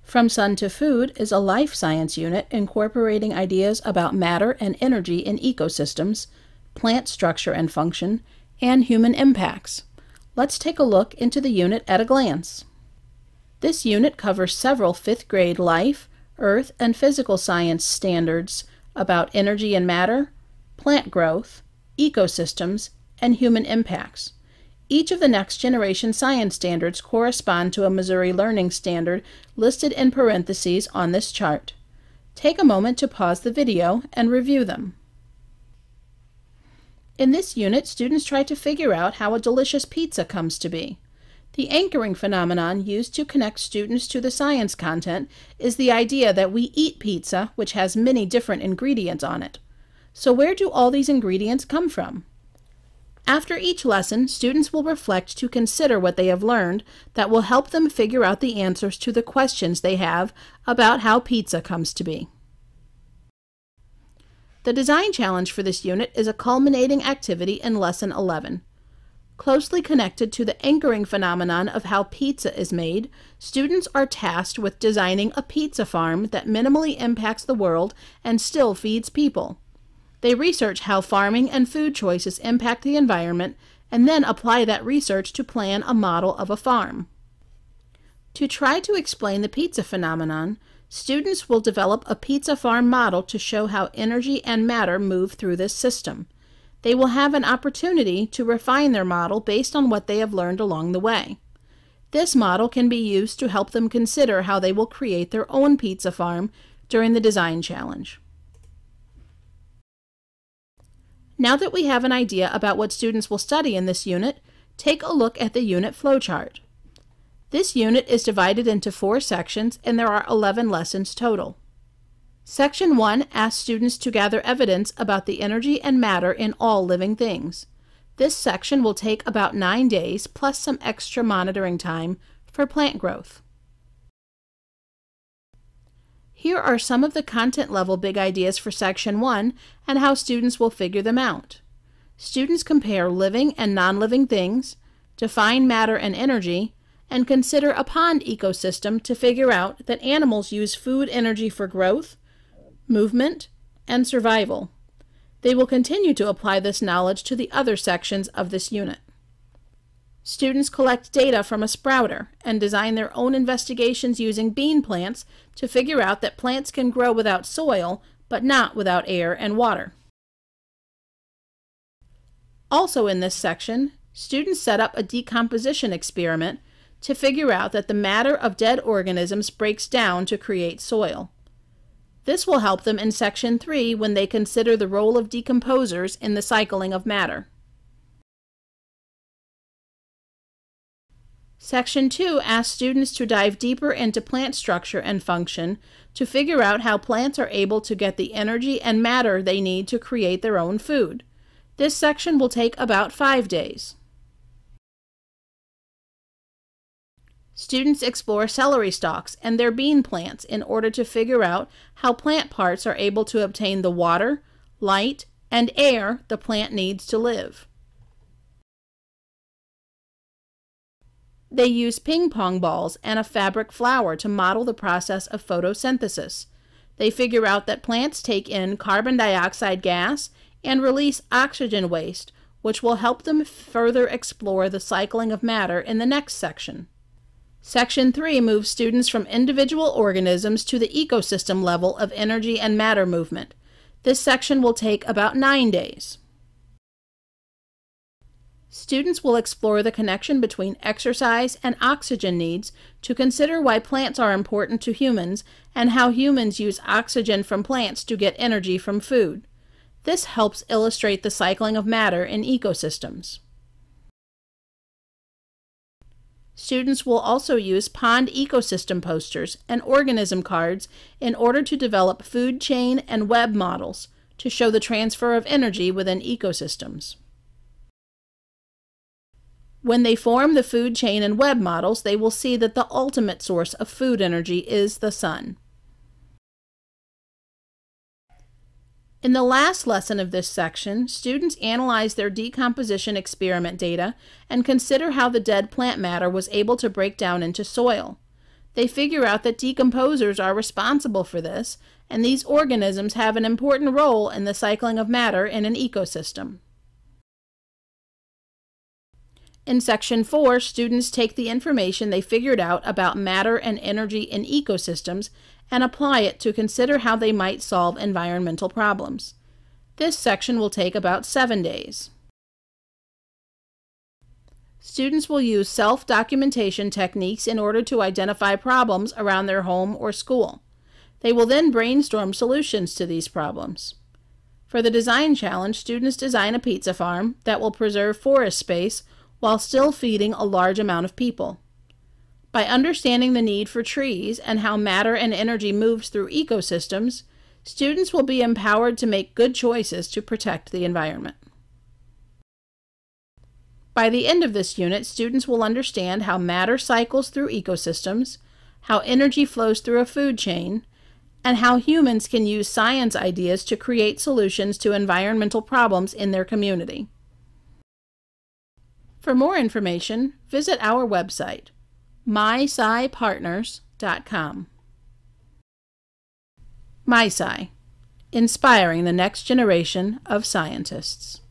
From Sun to Food is a life science unit incorporating ideas about matter and energy in ecosystems, plant structure and function, and human impacts. Let's take a look into the unit at a glance. This unit covers several 5th grade life, earth, and physical science standards about energy and matter, plant growth, ecosystems, and human impacts. Each of the next generation science standards correspond to a Missouri Learning Standard listed in parentheses on this chart. Take a moment to pause the video and review them. In this unit, students try to figure out how a delicious pizza comes to be. The anchoring phenomenon used to connect students to the science content is the idea that we eat pizza, which has many different ingredients on it. So where do all these ingredients come from? After each lesson, students will reflect to consider what they have learned that will help them figure out the answers to the questions they have about how pizza comes to be. The design challenge for this unit is a culminating activity in Lesson 11. Closely connected to the anchoring phenomenon of how pizza is made, students are tasked with designing a pizza farm that minimally impacts the world and still feeds people. They research how farming and food choices impact the environment and then apply that research to plan a model of a farm. To try to explain the pizza phenomenon, students will develop a pizza farm model to show how energy and matter move through this system. They will have an opportunity to refine their model based on what they have learned along the way. This model can be used to help them consider how they will create their own pizza farm during the design challenge. Now that we have an idea about what students will study in this unit, take a look at the unit flowchart. This unit is divided into 4 sections and there are 11 lessons total. Section 1 asks students to gather evidence about the energy and matter in all living things. This section will take about 9 days plus some extra monitoring time for plant growth. Here are some of the content-level big ideas for Section 1 and how students will figure them out. Students compare living and non-living things, define matter and energy, and consider a pond ecosystem to figure out that animals use food energy for growth, movement, and survival. They will continue to apply this knowledge to the other sections of this unit. Students collect data from a sprouter and design their own investigations using bean plants to figure out that plants can grow without soil, but not without air and water. Also in this section, students set up a decomposition experiment to figure out that the matter of dead organisms breaks down to create soil. This will help them in Section 3 when they consider the role of decomposers in the cycling of matter. Section 2 asks students to dive deeper into plant structure and function to figure out how plants are able to get the energy and matter they need to create their own food. This section will take about 5 days. Students explore celery stalks and their bean plants in order to figure out how plant parts are able to obtain the water, light, and air the plant needs to live. They use ping pong balls and a fabric flower to model the process of photosynthesis. They figure out that plants take in carbon dioxide gas and release oxygen waste, which will help them further explore the cycling of matter in the next section. Section 3 moves students from individual organisms to the ecosystem level of energy and matter movement. This section will take about 9 days. Students will explore the connection between exercise and oxygen needs to consider why plants are important to humans and how humans use oxygen from plants to get energy from food. This helps illustrate the cycling of matter in ecosystems. Students will also use pond ecosystem posters and organism cards in order to develop food chain and web models to show the transfer of energy within ecosystems. When they form the food chain and web models, they will see that the ultimate source of food energy is the sun. In the last lesson of this section, students analyze their decomposition experiment data and consider how the dead plant matter was able to break down into soil. They figure out that decomposers are responsible for this, and these organisms have an important role in the cycling of matter in an ecosystem. In Section 4, students take the information they figured out about matter and energy in ecosystems and apply it to consider how they might solve environmental problems. This section will take about 7 days. Students will use self-documentation techniques in order to identify problems around their home or school. They will then brainstorm solutions to these problems. For the design challenge, students design a pizza farm that will preserve forest space while still feeding a large amount of people. By understanding the need for trees and how matter and energy moves through ecosystems, students will be empowered to make good choices to protect the environment. By the end of this unit, students will understand how matter cycles through ecosystems, how energy flows through a food chain, and how humans can use science ideas to create solutions to environmental problems in their community. For more information, visit our website, myscipartners.com. mySci, inspiring the next generation of scientists.